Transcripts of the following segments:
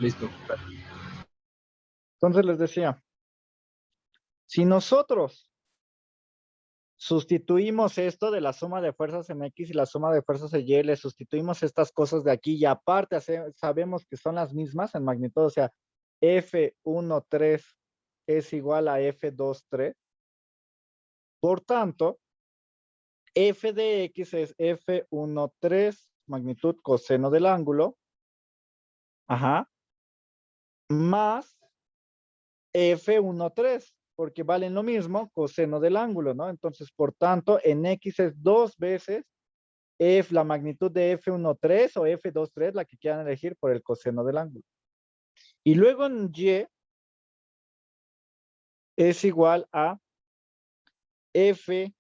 Listo. Entonces les decía, si nosotros sustituimos esto de la suma de fuerzas en X y la suma de fuerzas en Y, le sustituimos estas cosas de aquí y aparte sabemos que son las mismas en magnitud, o sea, F13 es igual a F23. Por tanto, F de X es F13 magnitud coseno del ángulo, ajá, más F13, porque valen lo mismo coseno del ángulo, ¿no? Entonces, por tanto, en X es 2 veces la magnitud de F13 o F23, la que quieran elegir por el coseno del ángulo. Y luego en Y es igual a F13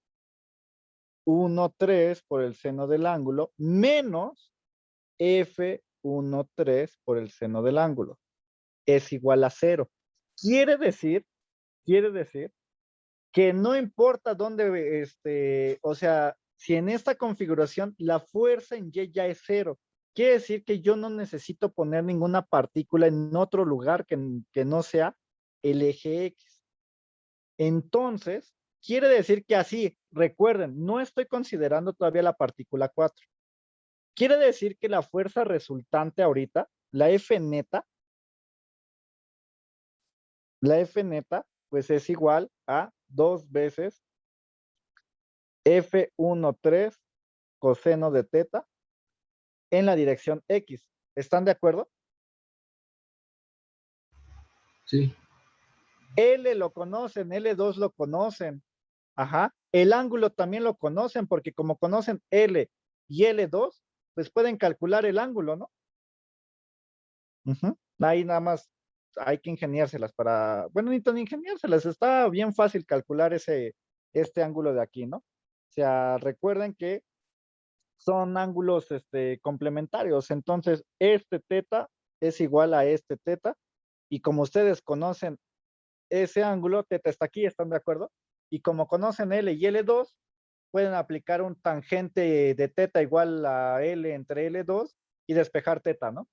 por el seno del ángulo menos F13 por el seno del ángulo. Es igual a 0. Quiere decir que no importa dónde, o sea, si en esta configuración la fuerza en Y ya es 0, quiere decir que yo no necesito poner ninguna partícula en otro lugar que no sea el eje X. Entonces, quiere decir que así, recuerden, no estoy considerando todavía la partícula 4. Quiere decir que la fuerza resultante ahorita, la F neta, pues es igual a 2 veces F13 coseno de teta en la dirección X. ¿Están de acuerdo? Sí. L lo conocen, L2 lo conocen. Ajá. El ángulo también lo conocen porque como conocen L y L2, pues pueden calcular el ángulo, ¿no? Ahí nada más hay que ingeniárselas para, bueno, ni tan ingeniárselas, está bien fácil calcular este ángulo de aquí, ¿no? O sea, recuerden que son ángulos complementarios, entonces este teta es igual a este teta, y como ustedes conocen ese ángulo, teta está aquí, ¿están de acuerdo? Y como conocen L y L2, pueden aplicar un tangente de teta igual a L entre L2 y despejar teta, ¿no?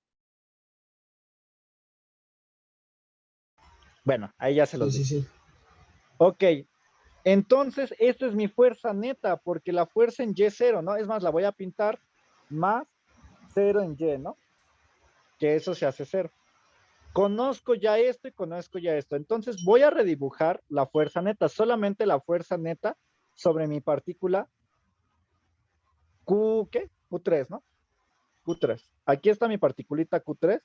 Bueno, ahí ya se los Sí, dije. sí, sí. Ok, entonces esta es mi fuerza neta, porque la fuerza en Y es 0, ¿no? Es más, la voy a pintar más 0 en Y, ¿no? Que eso se hace 0. Conozco ya esto y conozco ya esto. Entonces voy a redibujar la fuerza neta, solamente la fuerza neta sobre mi partícula Q, ¿qué? Q3, ¿no? Q3. Aquí está mi particulita Q3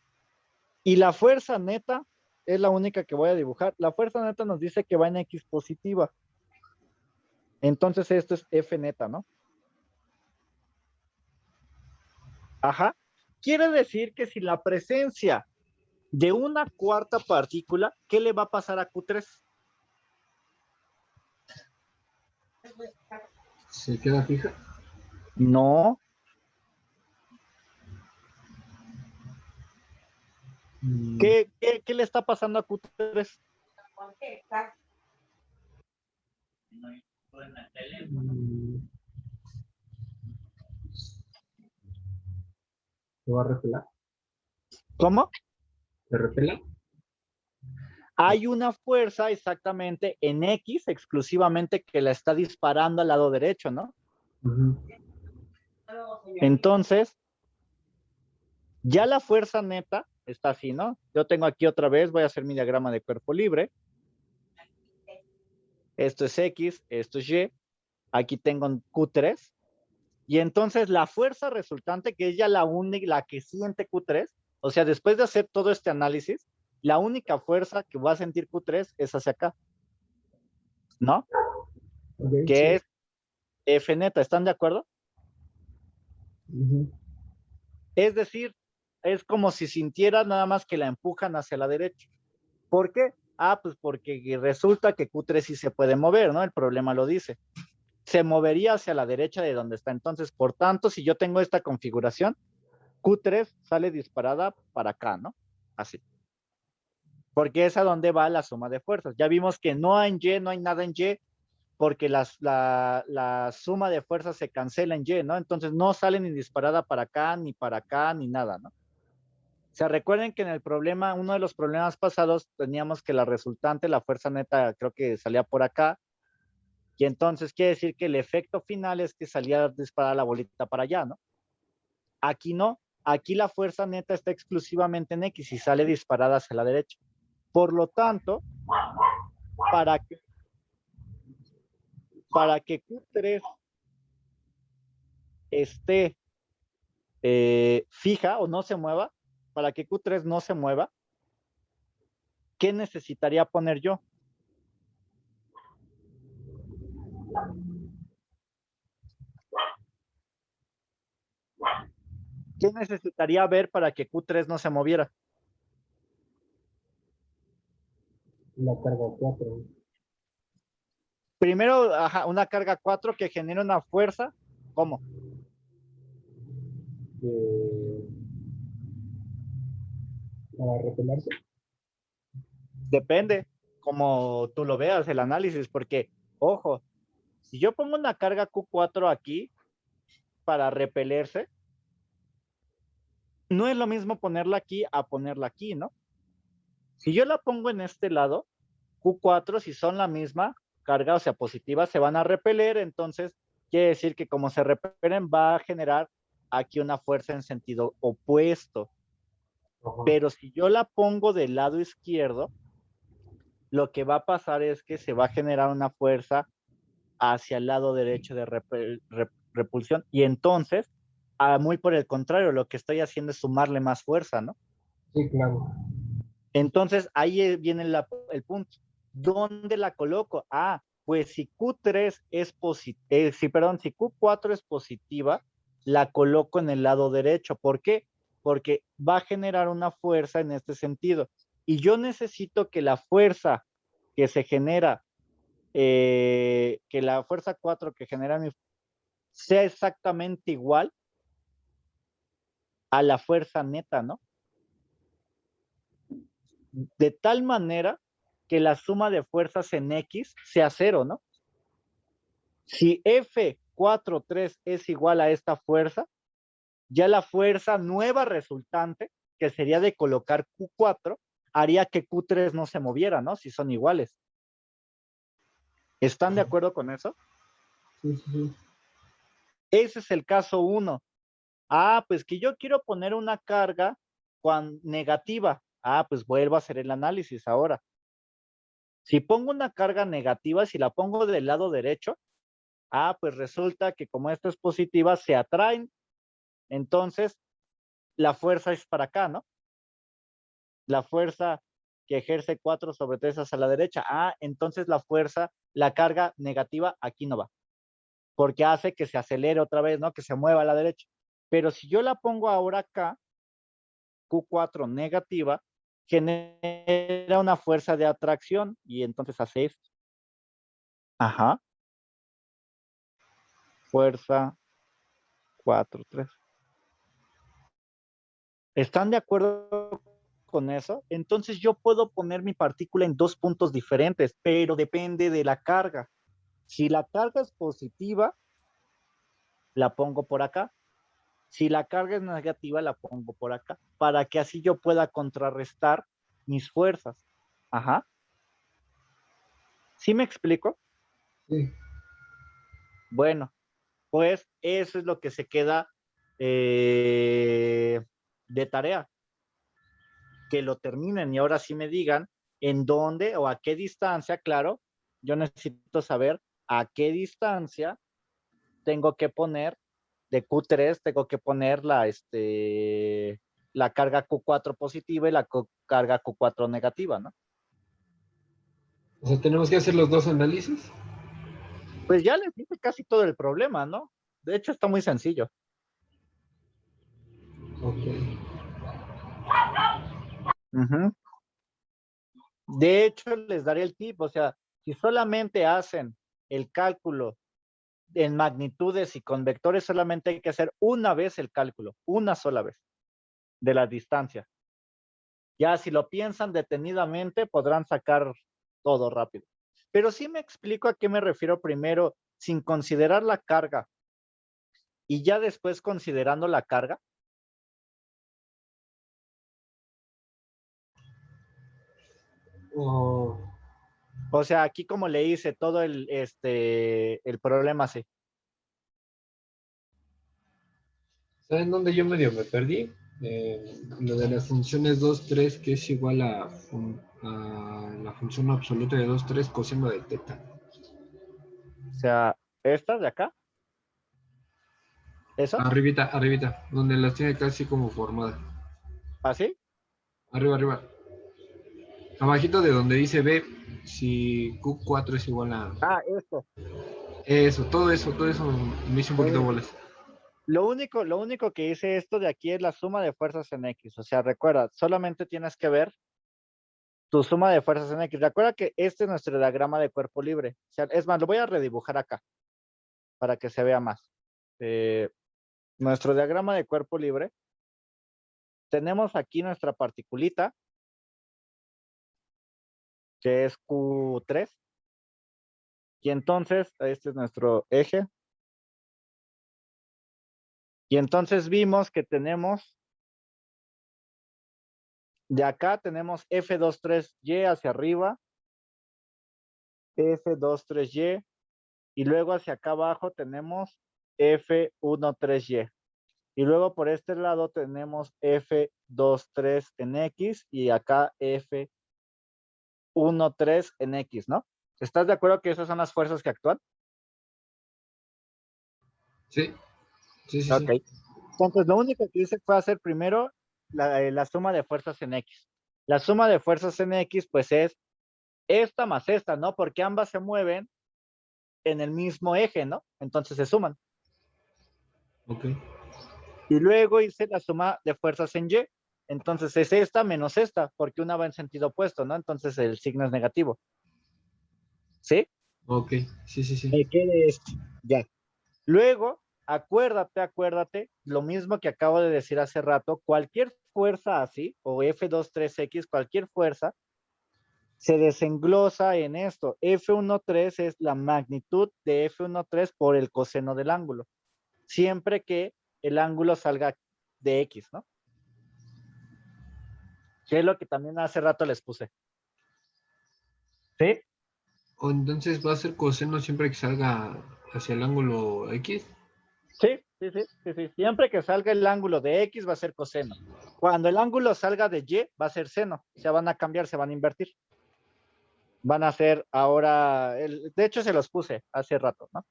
y la fuerza neta es la única que voy a dibujar. La fuerza neta nos dice que va en X positiva. Entonces esto es F neta, ¿no? Ajá. Quiere decir que si la presencia de una cuarta partícula, ¿qué le va a pasar a Q3? ¿Se queda fija? No. ¿Qué le está pasando a Q3? ¿Se va a repelar? ¿Cómo? ¿Se repela? Hay una fuerza exactamente en X exclusivamente que la está disparando al lado derecho, ¿no? Entonces, ya la fuerza neta está así, ¿no? Yo tengo aquí otra vez, voy a hacer mi diagrama de cuerpo libre. Esto es X, esto es Y. Aquí tengo un Q3. Y entonces la fuerza resultante, que es ya la única, la que siente Q3, o sea, después de hacer todo este análisis, la única fuerza que va a sentir Q3 es hacia acá, ¿no? Okay, Que sí. es F neta, ¿están de acuerdo? Es decir, es como si sintiera nada más que la empujan hacia la derecha. ¿Por qué? Ah, pues porque resulta que Q3 sí se puede mover, ¿no? El problema lo dice. Se movería hacia la derecha de donde está. Entonces, por tanto, si yo tengo esta configuración, Q3 sale disparada para acá, ¿no? Así. Porque es a donde va la suma de fuerzas. Ya vimos que no en Y, no hay nada en Y, porque la suma de fuerzas se cancela en Y, ¿no? Entonces no sale ni disparada para acá, ni nada, ¿no? sea, recuerden que en el problema, uno de los problemas pasados, teníamos que la resultante, la fuerza neta, creo que salía por acá. Y entonces quiere decir que el efecto final es que salía disparada la bolita para allá, ¿no? Aquí no. Aquí la fuerza neta está exclusivamente en X y sale disparada hacia la derecha. Por lo tanto, para que Q3 esté fija o no se mueva, para que Q3 no se mueva, ¿qué necesitaría poner yo? ¿Qué necesitaría ver para que Q3 no se moviera? La carga 4. Primero, ajá, una carga 4 que genere una fuerza. ¿Cómo? Para repelarse. Depende, como tú lo veas, el análisis, porque, ojo, si yo pongo una carga Q4 aquí para repelerse, no es lo mismo ponerla aquí a ponerla aquí, ¿no? Si yo la pongo en este lado, Q4, si son la misma carga, o sea, positiva, se van a repeler, entonces quiere decir que como se repelen, va a generar aquí una fuerza en sentido opuesto. Ajá. Pero si yo la pongo del lado izquierdo, lo que va a pasar es que se va a generar una fuerza hacia el lado derecho de repulsión y entonces, muy por el contrario, lo que estoy haciendo es sumarle más fuerza, ¿no? Sí, claro. Entonces, ahí viene el punto. ¿Dónde la coloco? Ah, pues si Q3 es positiva, si Q4 es positiva, la coloco en el lado derecho. ¿Por qué? Porque va a generar una fuerza en este sentido. Y yo necesito que la fuerza que se genera, que la fuerza 4 que genera sea exactamente igual a la fuerza neta, ¿no? De tal manera que la suma de fuerzas en X sea cero, ¿no? Si F43 es igual a esta fuerza, ya la fuerza nueva resultante, que sería de colocar Q4, haría que Q3 no se moviera, ¿no? Si son iguales. ¿Están de acuerdo con eso? Sí, sí, sí. Ese es el caso 1. Ah, pues que yo quiero poner una carga negativa. Ah, pues vuelvo a hacer el análisis ahora. Si pongo una carga negativa, si la pongo del lado derecho, pues resulta que como esta es positiva, se atraen. Entonces, la fuerza es para acá, ¿no? La fuerza que ejerce 4 sobre 3 hacia la derecha. Entonces la fuerza, la carga negativa aquí no va, porque hace que se acelere otra vez, ¿no? Que se mueva a la derecha. Pero si yo la pongo ahora acá, Q4 negativa, genera una fuerza de atracción y entonces hace esto. Ajá. Fuerza 4, 3. ¿Están de acuerdo con eso? Entonces yo puedo poner mi partícula en dos puntos diferentes, pero depende de la carga. Si la carga es positiva, la pongo por acá. Si la carga es negativa, la pongo por acá, para que así yo pueda contrarrestar mis fuerzas. Ajá. ¿Sí me explico? Sí. Bueno, pues eso es lo que se queda de tarea. Que lo terminen y ahora sí me digan en dónde o a qué distancia, claro, yo necesito saber a qué distancia tengo que poner de Q3, tengo que poner la carga Q4 positiva y la carga Q4 negativa, ¿no? O sea, tenemos que hacer los dos análisis. Pues ya les dije casi todo el problema, ¿no? De hecho, está muy sencillo. Ok. De hecho, les daré el tip, o sea, si solamente hacen el cálculo en magnitudes y con vectores, solamente hay que hacer una vez el cálculo, una sola vez de la distancia. Ya si lo piensan detenidamente, podrán sacar todo rápido. Pero sí me explico a qué me refiero primero, sin considerar la carga y ya después considerando la carga. O O sea, aquí como le hice todo el problema así. ¿saben dónde yo medio me perdí? Lo de las funciones 2 3 que es igual a la función absoluta de 2 3 coseno de teta. O sea, estas de acá, ¿eso? Arribita, arribita, donde las tiene casi como formadas. ¿Así? Arriba, arriba. Abajito de donde dice B, si Q4 es igual a... Ah, esto. Todo eso me hizo un poquito Eh, bolas. lo único que hice esto de aquí es la suma de fuerzas en X. O sea, recuerda, solamente tienes que ver tu suma de fuerzas en X. Recuerda que este es nuestro diagrama de cuerpo libre. O sea, es más, lo voy a redibujar acá para que se vea más. Eh, Nuestro diagrama de cuerpo libre, tenemos aquí nuestra particulita, que es Q3, y entonces este es nuestro eje, y entonces vimos que tenemos, de acá tenemos F23Y hacia arriba, F23Y, y luego hacia acá abajo tenemos F13Y. Y luego por este lado tenemos F23 en X y acá F13 en X, ¿no? ¿Estás de acuerdo que esas son las fuerzas que actúan? Sí, sí, sí, Ok. sí. Entonces, lo único que hice fue hacer primero la suma de fuerzas en X. La suma de fuerzas en X, pues es esta más esta, ¿no? Porque ambas se mueven en el mismo eje, ¿no? Entonces se suman. Ok. Y luego hice la suma de fuerzas en Y. Entonces es esta menos esta, porque una va en sentido opuesto, ¿no? Entonces el signo es negativo. ¿Sí? Ok, sí, sí, sí. Me quede esto. Ya. Luego, acuérdate, lo mismo que acabo de decir hace rato, cualquier fuerza así, o F23X, cualquier fuerza, se desenglosa en esto. F13 es la magnitud de F13 por el coseno del ángulo, siempre que el ángulo salga de X, ¿no? Que es lo que también hace rato les puse. ¿Sí? O entonces va a ser coseno siempre que salga hacia el ángulo X. Sí. Siempre que salga el ángulo de X va a ser coseno. Cuando el ángulo salga de Y va a ser seno. Se van a cambiar, se van a invertir. Van a ser ahora, de hecho se los puse hace rato, ¿no?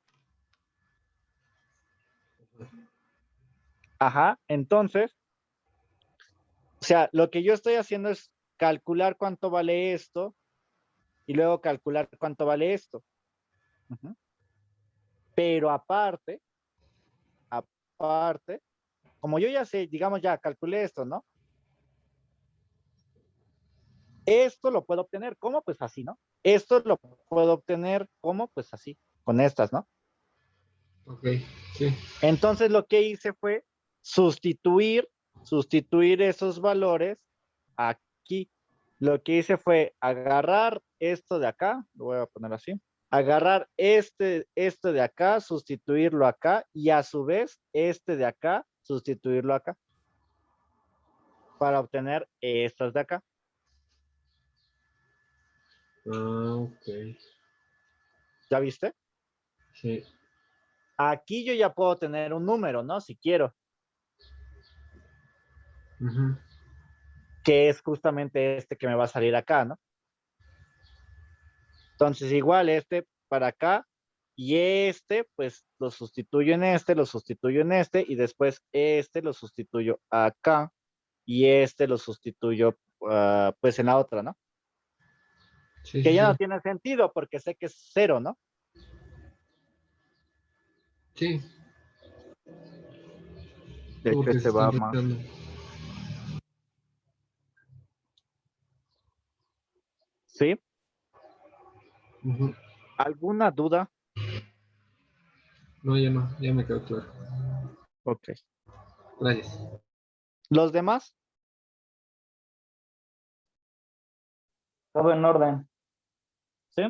Ajá, entonces, o sea, lo que yo estoy haciendo es calcular cuánto vale esto y luego calcular cuánto vale esto. Ujú. Pero aparte, como yo ya sé, digamos ya calculé esto, ¿no? Esto lo puedo obtener, ¿cómo? Pues así, ¿no? Esto lo puedo obtener, ¿cómo? Pues así, con estas, ¿no? Ok, sí. Entonces lo que hice fue sustituir, sustituir esos valores aquí. Lo que hice fue agarrar esto de acá, lo voy a poner así, agarrar esto de acá, sustituirlo acá y a su vez este de acá, sustituirlo acá para obtener estas de acá. Ah, ok. ¿Ya viste? Sí. Aquí yo ya puedo tener un número, ¿no? Si quiero, Ujú. que es justamente este que me va a salir acá, ¿no? Entonces, igual este para acá y este, pues lo sustituyo en este, lo sustituyo en este y después este lo sustituyo acá y este lo sustituyo pues en la otra, ¿no? Sí, Que sí, ya no sí. tiene sentido porque sé que es cero, ¿no? Sí, De hecho, porque se este va están más. restando. ¿Sí? Ujú. ¿Alguna duda? No, ya no, ya me quedó claro. Ok. Gracias. Los demás, todo en orden. ¿Sí?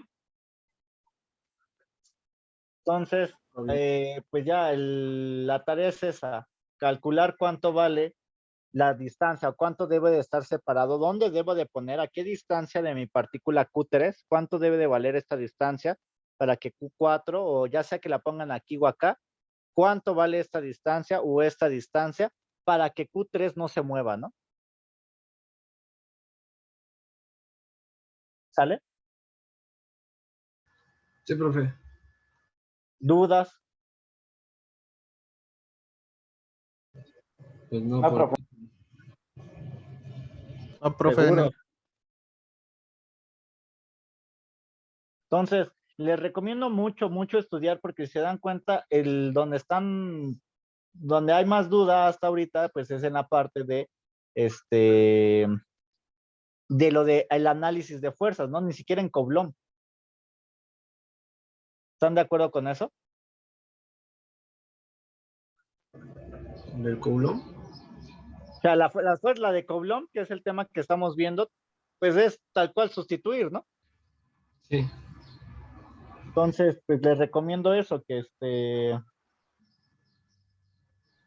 Entonces, Todo bien. pues ya la tarea es esa, calcular cuánto vale la distancia, o cuánto debe de estar separado, dónde debo de poner, a qué distancia de mi partícula Q3, cuánto debe de valer esta distancia para que Q4, o ya sea que la pongan aquí o acá, cuánto vale esta distancia o esta distancia para que Q3 no se mueva, ¿no? ¿Sale? Sí, profe. ¿Dudas? Pues no, No, por... profe. No, profe, Seguro. no. Entonces, les recomiendo mucho, mucho estudiar porque si se dan cuenta, donde hay más duda hasta ahorita, pues es en la parte de lo de el análisis de fuerzas, ¿no? Ni siquiera en Coulomb. ¿Están de acuerdo con eso? ¿Del Coulomb? O sea, la de Coulomb, que es el tema que estamos viendo, pues es tal cual sustituir, ¿no? Sí. Entonces, pues les recomiendo eso, que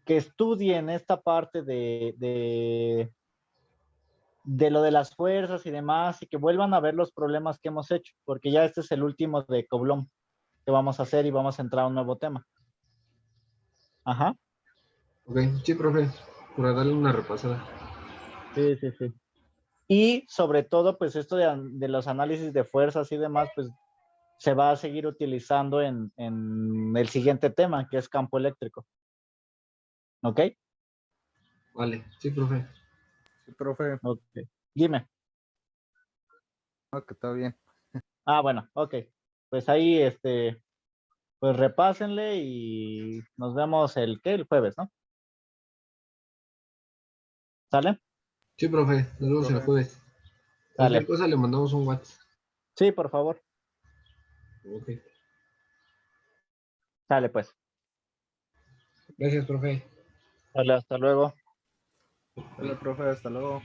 estudien esta parte de lo de las fuerzas y demás, y que vuelvan a ver los problemas que hemos hecho, porque ya este es el último de Coulomb que vamos a hacer y vamos a entrar a un nuevo tema. Ajá. Ok, sí, profe. Para darle una repasada. Sí, sí, sí. Y sobre todo, pues esto de los análisis de fuerzas y demás, pues se va a seguir utilizando en el siguiente tema, que es campo eléctrico. ¿Ok? Vale, sí, profe. Sí, profe. Ok. Dime. No, que está bien. Ah, bueno, ok. Pues ahí, pues repásenle y nos vemos el jueves, ¿no? ¿Sale? Sí, profe. Nos vemos el Profe. jueves. Cualquier Dale. cosa le mandamos un WhatsApp. Sí, por favor. Ok. Sale, pues. Gracias, profe. Dale, hasta luego. Hola, profe, hasta luego.